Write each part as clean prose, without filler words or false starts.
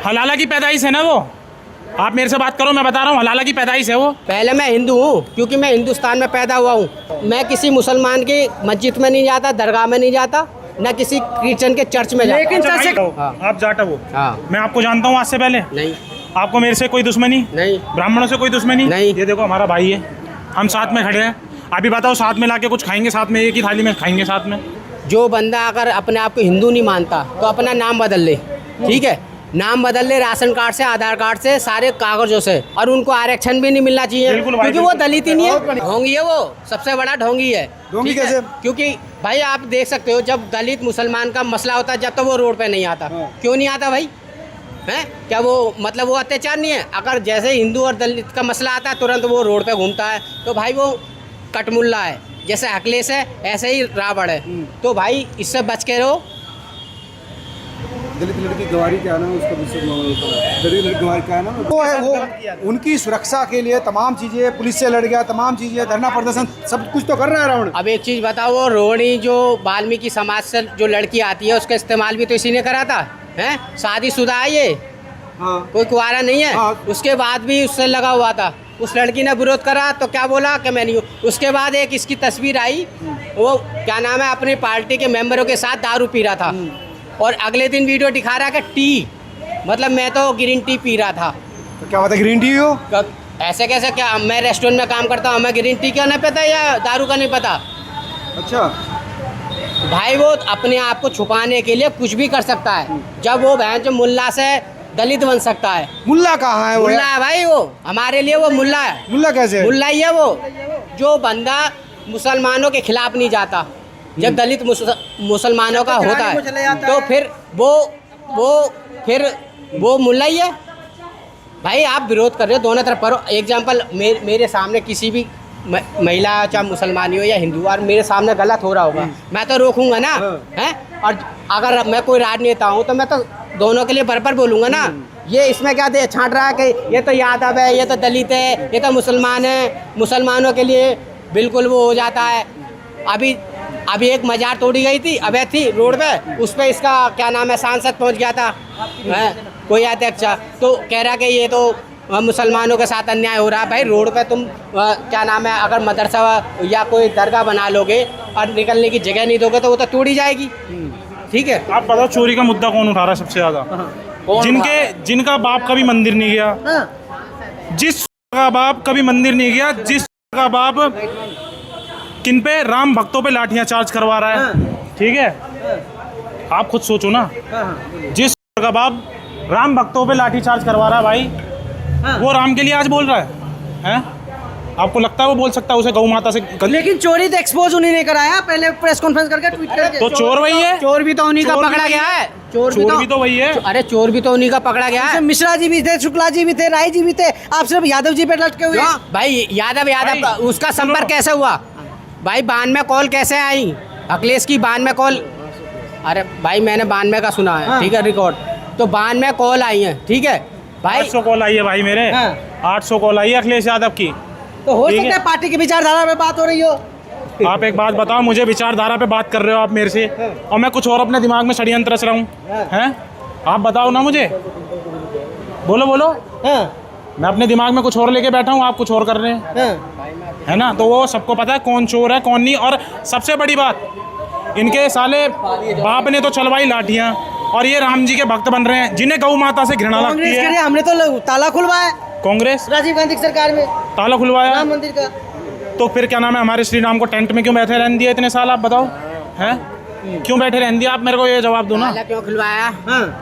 हलाला की पैदाइश है ना वो। आप मेरे से बात करो, मैं बता रहा हूँ हलाला की पैदाइश है वो। पहले मैं हिंदू हूँ क्योंकि मैं हिंदुस्तान में पैदा हुआ हूँ। मैं किसी मुसलमान की मस्जिद में नहीं जाता, दरगाह में नहीं जाता, न किसी क्रिश्चियन के चर्च में जाता। लेकिन आप जाट हो। हाँ। मैं आपको जानता हूँ आज से पहले। नहीं। आपको मेरे से कोई दुश्मनी नहीं। ब्राह्मणों से कोई दुश्मनी नहीं। ये देखो हमारा भाई है, हम साथ में खड़े हैं। अभी बताओ, साथ में लाके कुछ खाएंगे, साथ में एक ही थाली में खाएंगे साथ में। जो बंदा अगर अपने आप को हिंदू नहीं मानता तो अपना नाम बदल ले, ठीक है, नाम बदल ले, राशन कार्ड से, आधार कार्ड से, सारे कागजों से, और उनको आरक्षण भी नहीं मिलना चाहिए क्योंकि वो दलित ही नहीं है, ढोंगी है, वो सबसे बड़ा ढोंगी है। ढोंगी कैसे? क्योंकि भाई आप देख सकते हो जब दलित मुसलमान का मसला होता है जब तो वो रोड पे नहीं आता। क्यों नहीं आता भाई? हैं क्या वो मतलब वो अत्याचार नहीं है? अगर जैसे हिंदू और दलित का मसला आता है तुरंत वो रोड पे घूमता है, तो भाई वो कटमुल्ला है। जैसे अखिलेश है ऐसे ही रावण है। तो भाई इससे बच के रहो। दलित लड़की गवारी क्या नाम है उसका? दलित लड़की गवारी क्या नाम है? वो है, वो उनकी सुरक्षा के लिए तमाम चीज़ें, पुलिस से लड़ गया, तमाम चीज़ें, धरना प्रदर्शन सब कुछ तो कर रहा है रावण। अब एक चीज़ बताओ, वो रोहिणी जो वाल्मीकि समाज से जो लड़की आती है उसका इस्तेमाल भी तो इसी ने करा था, हैं? शादीशुदा है ये। हाँ। कोई कुंवारा नहीं है। हाँ। उसके बाद भी उससे लगा हुआ था। उस लड़की ने विरोध करा तो क्या बोला कि मैं नहीं हूँ। उसके बाद एक इसकी तस्वीर आई, वो क्या नाम है, अपनी पार्टी के मेंबरों के साथ दारू पी रहा था, और अगले दिन वीडियो दिखा रहा है कि टी, मतलब मैं तो ग्रीन टी पी रहा था। तो क्या बात है, ग्रीन टी हो? ऐसे कैसे? क्या मैं रेस्टोरेंट में काम करता हूँ, हमें ग्रीन टी का नहीं पता या दारू का नहीं पता? अच्छा। भाई वो अपने आप को छुपाने के लिए कुछ भी कर सकता है। जब वो बहन जो मुल्ला से दलित बन सकता है। मुल्ला कहाँ है वो? मुल्ला है भाई, वो हमारे लिए वो मुल्ला है। मुल्ला कैसे है? मुल्ला ही है वो, जो बंदा मुसलमानों के खिलाफ नहीं जाता। जब दलित मुसलमानों का होता है तो फिर वो मुल्ला ही है। भाई आप विरोध कर रहे हो दोनों तरफ पर। एग्जाम्पल मेरे सामने किसी भी महिला, चाहे मुसलमानी हो या हिंदू, और मेरे सामने गलत हो रहा होगा, मैं तो रोकूंगा ना, हैं? और अगर मैं कोई राजनेता हूँ तो मैं तो दोनों के लिए बराबर बोलूँगा ना। ये इसमें क्या दे छाँट रहा है कि ये तो यादव है, ये तो दलित है, ये तो मुसलमान है, मुसलमानों के लिए बिल्कुल वो हो जाता है। अभी एक मजार तोड़ी गई थी अवैध थी रोड पे, उस पर इसका क्या नाम है सांसद पहुंच गया था, कोई अध्यक्ष, तो कह रहा कि ये तो मुसलमानों के साथ अन्याय हो रहा है। भाई रोड पे तुम क्या नाम है, अगर मदरसा या कोई दरगाह बना लोगे और निकलने की जगह नहीं दोगे तो वो तो तोड़ी जाएगी, ठीक है? आप बताओ, चोरी का मुद्दा कौन उठा रहा है सबसे ज्यादा? जिनका बाप कभी मंदिर नहीं गया, जिस का बाप कभी मंदिर नहीं गया, जिस का बाप किन पे, राम भक्तों पे लाठियां चार्ज करवा रहा है, ठीक है? आप खुद सोचो ना, जिस का बाप राम भक्तों पे लाठी चार्ज करवा रहा है भाई, वो राम के लिए आज बोल रहा है? आपको लगता है वो बोल सकता है उसे गौ माता से? लेकिन चोरी तो एक्सपोज उन्हीं ने कराया, पहले प्रेस कॉन्फ्रेंस करके ट्वीट करके। तो चोर वही है, चोर भी तो उन्हीं का पकड़ा गया है। चोर भी तो वही है। अरे चोर भी तो उन्हीं का पकड़ा गया है। मिश्रा जी भी थे, शुक्ला जी भी थे, राय जी भी थे, आप सिर्फ यादव जी पे लटके हुए। भाई यादव उसका संपर्क कैसे हुआ भाई? 92 कॉल कैसे आई अखिलेश की? 92 कॉल, अरे भाई मैंने 92 का सुना है, ठीक है, रिकॉर्ड। तो 92 कॉल आई है, ठीक है भाई? 800 कॉल आई है भाई मेरे, 800 कॉल आई है अखिलेश यादव की। तो हो सकता है पार्टी की विचारधारा पे बात हो रही हो। आप एक बात बताओ मुझे, विचारधारा पे बात कर रहे हो आप मेरे से, और मैं कुछ और अपने दिमाग में षड्यंत्र रच रहा हूँ, हैं? आप बताओ ना मुझे, बोलो। मैं अपने दिमाग में कुछ और लेके बैठा हूँ, आप कुछ और कर रहे हैं, है ना? तो वो सबको पता है कौन चोर है कौन नहीं। और सबसे बड़ी बात, इनके साले बाप ने तो चलवाई लाठियाँ, और ये राम जी के भक्त बन रहे हैं जिन्हें गौ माता से घृणा लगती है। हमने तो ताला खुलवाया, कांग्रेस राजीव गांधी की सरकार में ताला खुलवाया राम मंदिर का। तो फिर क्या नाम है, हमारे श्री राम को टेंट में क्यों बैठे रहने दिया इतने साल? आप बताओ, हैं? क्यों बैठे रहने दिया? आप मेरे को ये जवाब दो ना। क्यों खुलवाया?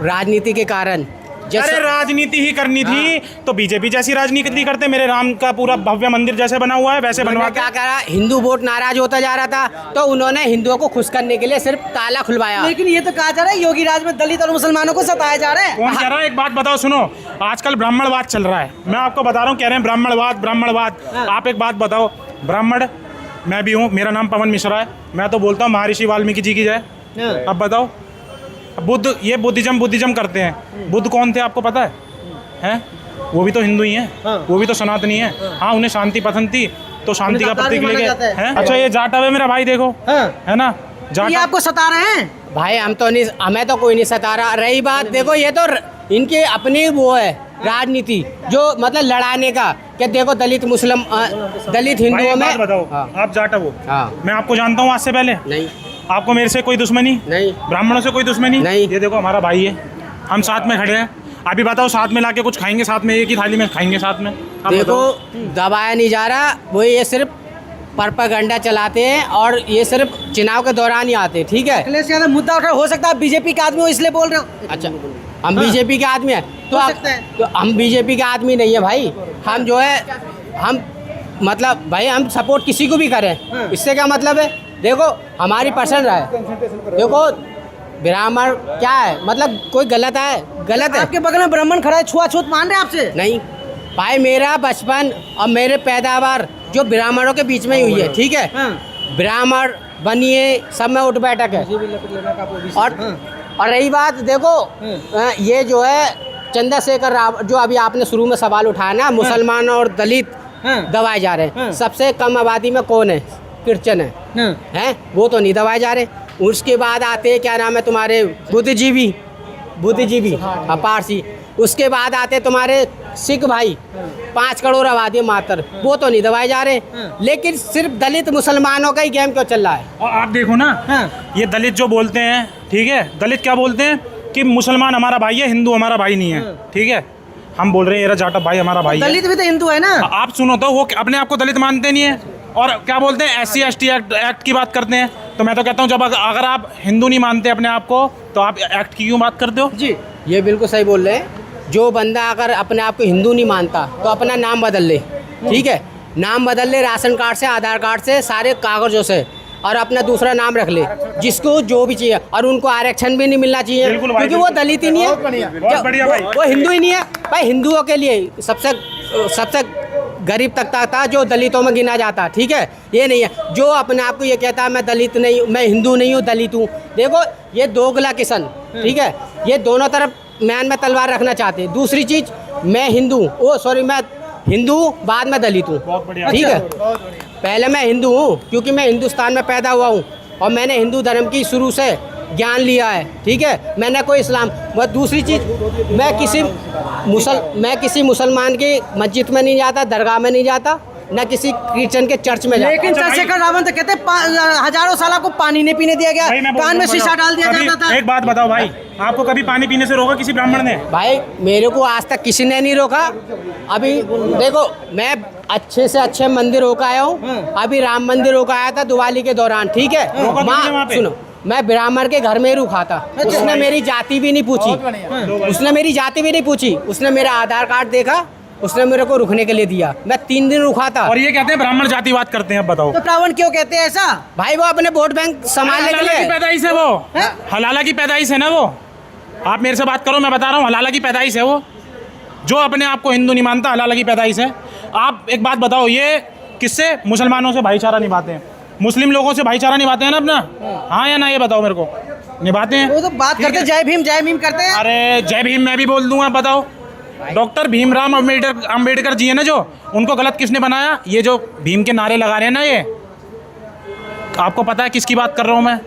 राजनीति के कारण। अरे राजनीति ही करनी थी तो बीजेपी जैसी राजनीति करते। मेरे राम का पूरा भव्य मंदिर जैसे बना हुआ है वैसे बनवा क्या करा, हिंदू वोट नाराज होता जा रहा था तो उन्होंने हिंदुओं को खुश करने के लिए सिर्फ ताला खुलवाया। लेकिन ये तो कहा जा रहा है योगी राज में दलित और मुसलमानों को सताया जा रहा है। कौन कह रहा है? एक बात बताओ, सुनो, आजकल ब्राह्मणवाद चल रहा है, मैं आपको बता रहा हूँ, कह रहे हैं ब्राह्मणवाद। आप एक बात बताओ, ब्राह्मण मैं भी हूँ, मेरा नाम पवन मिश्रा है, मैं तो बोलता हूँ महर्षि वाल्मीकि जी की जय। अब बताओ, बुद्ध, ये बुद्धिज्म करते हैं। बुद्ध कौन थे आपको पता है? वो भी तो हिंदू ही हैं, वो भी तो सनातनी है। हाँ, उन्हें शांति पसंद थी तो शांति का प्रतीक लेके हैं। अच्छा, ये जाट है मेरा भाई, देखो, है ना? जाट आपको सता रहे हैं भाई? हम तो नहीं, हमें तो कोई नहीं सता रहा। रही बात, देखो इनके अपनी वो है राजनीति, जो मतलब लड़ाने का, कि देखो दलित मुस्लिम दलित भाई हिंदुओं एक में। बात बताओ, हाँ, आप जाट हो, हाँ, मैं आपको जानता हूँ आज से पहले, नहीं आपको मेरे से कोई दुश्मनी, नहीं ब्राह्मणों से कोई दुश्मनी नहीं। ये देखो हमारा भाई है, हम साथ में खड़े हैं। अभी बताओ, साथ में लाके कुछ खाएंगे, साथ में एक ही थाली में खाएंगे साथ में, आप देखो बताओ। दबाया नहीं जा रहा, वो ये सिर्फ प्रोपेगेंडा चलाते हैं और ये सिर्फ चुनाव के दौरान ही आते हैं, ठीक है। अखिलेश यादव मुद्दा उठा, हो सकता है बीजेपी के आदमी हो इसलिए बोल रहे हो। अच्छा, हम बीजेपी के आदमी हैं तो हो आप, सकता है। तो हम बीजेपी के आदमी नहीं है भाई, हम जो है हम मतलब भाई हम सपोर्ट किसी को भी करें, इससे क्या मतलब है। देखो हमारी पसंद है, देखो ब्राह्मण क्या है, मतलब कोई गलत है, गलत है आपके बगल में ब्राह्मण खड़ा है, छुआछूत मान रहे हैं आपसे। नहीं भाई, मेरा बचपन और मेरे पैदावार जो ब्राह्मणों के बीच में ही हुई है, ठीक है। ब्राह्मण बनिए सब में उठ बैठक है। और रही बात देखो, ये जो है चंद्रशेखर राव, जो अभी आपने शुरू में सवाल उठाया ना, मुसलमान और दलित दबाए जा रहे हैं। सबसे कम आबादी में कौन है? क्रिश्चियन है, हैं वो तो नहीं दबाए जा रहे। उसके बाद आते क्या नाम है तुम्हारे, बुद्धिजीवी पारसी। उसके बाद आते तुम्हारे सिख भाई, 5 करोड़ आबादी है मात्र, वो तो नहीं दबाए जा रहे। लेकिन सिर्फ दलित मुसलमानों का ही गेम क्यों चल रहा है? और आप देखो ना, ये दलित जो बोलते हैं, ठीक है, दलित क्या बोलते हैं कि मुसलमान हमारा भाई है, हिंदू हमारा भाई नहीं है, ठीक है। हम बोल रहे हैं ये जाटा भाई हमारा भाई है। दलित भी तो हिंदू है ना। आप सुनो तो, वो अपने आप को दलित मानते नहीं है और क्या बोलते हैं, SC ST एक्ट की बात करते हैं। तो मैं तो कहता हूँ, जब अगर आप हिंदू नहीं मानते अपने आप को, तो आप एक्ट की क्यों बात करते हो? जी, ये बिल्कुल सही बोल रहे हैं। जो बंदा अगर अपने आप को हिंदू नहीं मानता तो अपना नाम बदल ले, ठीक है, नाम बदल ले, राशन कार्ड से, आधार कार्ड से, सारे कागजों से, और अपना दूसरा नाम रख ले, जिसको जो भी चाहिए। और उनको आरक्षण भी नहीं मिलना चाहिए, बिल्कुल भाई, क्योंकि वो दलित ही नहीं है, बहुत बढ़िया भाई। वो हिंदू ही नहीं है भाई। हिंदुओं के लिए सबसे गरीब तबका था जो दलितों में गिना जाता, ठीक है। ये नहीं है जो अपने आप को ये कहता है मैं दलित नहीं हूँ, मैं हिंदू नहीं हूँ, दलित हूँ। देखो ये दोगला किसान, ठीक है, ये दोनों तरफ मैन में तलवार रखना चाहते हैं। दूसरी चीज़, मैं हिंदू, मैं हिंदू बाद में दलित हूँ, बहुत बढ़िया, ठीक है। पहले मैं हिंदू हूँ क्योंकि मैं हिंदुस्तान में पैदा हुआ हूँ और मैंने हिंदू धर्म की शुरू से ज्ञान लिया है, ठीक है। मैंने कोई इस्लाम, बस दूसरी चीज़, मैं किसी मुसलमान की मस्जिद में नहीं जाता, दरगाह में नहीं जाता, न किसी क्रिश्चियन के चर्च में जाता। लेकिन चंद्रशेखर रावत तो कहते हैं हजारों साल को पानी नहीं पीने दिया गया, भाई मैं बोल कान में रहा हूँ, शीशा डाल दिया कभी- जाता था। एक बात बताओ भाई, आपको कभी पानी पीने से रोका किसी ब्राह्मण ने? भाई मेरे को आज तक किसी ने नहीं रोका। अभी देखो मैं अच्छे से अच्छे मंदिर होकर आया हूँ, अभी राम मंदिर होकर आया था दिवाली के दौरान, ठीक है। रोका तो नहीं है वहाँ पे? सुनो, मैं ब्राह्मण के घर में ही रुका था, उसने मेरी जाति भी नहीं पूछी, उसने मेरा आधार कार्ड देखा, उसने मेरे को रुकने के लिए दिया। मैं 3 दिन रुका था। और ये कहते हैं ब्राह्मण जातिवाद करते हैं, अब बताओ। तो रावण क्यों कहते हैं ऐसा? भाई वो अपने वोट बैंक संभालने के हलाला की लिए। पैदाइश है वो, हलाला की पैदाइश है ना वो। आप मेरे से बात करो, मैं बता रहा हूँ, हलाला की पैदाइश है वो। जो अपने आप को हिंदू नहीं मानता, हलाला की पैदाइश है। आप एक बात बताओ, ये किससे, मुसलमानों से भाईचारा निभाते हैं, मुस्लिम लोगों से भाईचारा निभाते हैं ना अपना, हाँ या ना, ये बताओ मेरे को। निभाते हैं। वो तो बात करते जय भीम करते हैं। अरे जय भीम मैं भी बोल दूंगा, बताओ। डॉक्टर भीमराव अम्बेडकर जी है ना, जो उनको गलत किसने बनाया? ये जो भीम के नारे लगा रहे हैं ना, ये आपको पता है किसकी बात कर रहा हूँ मैं?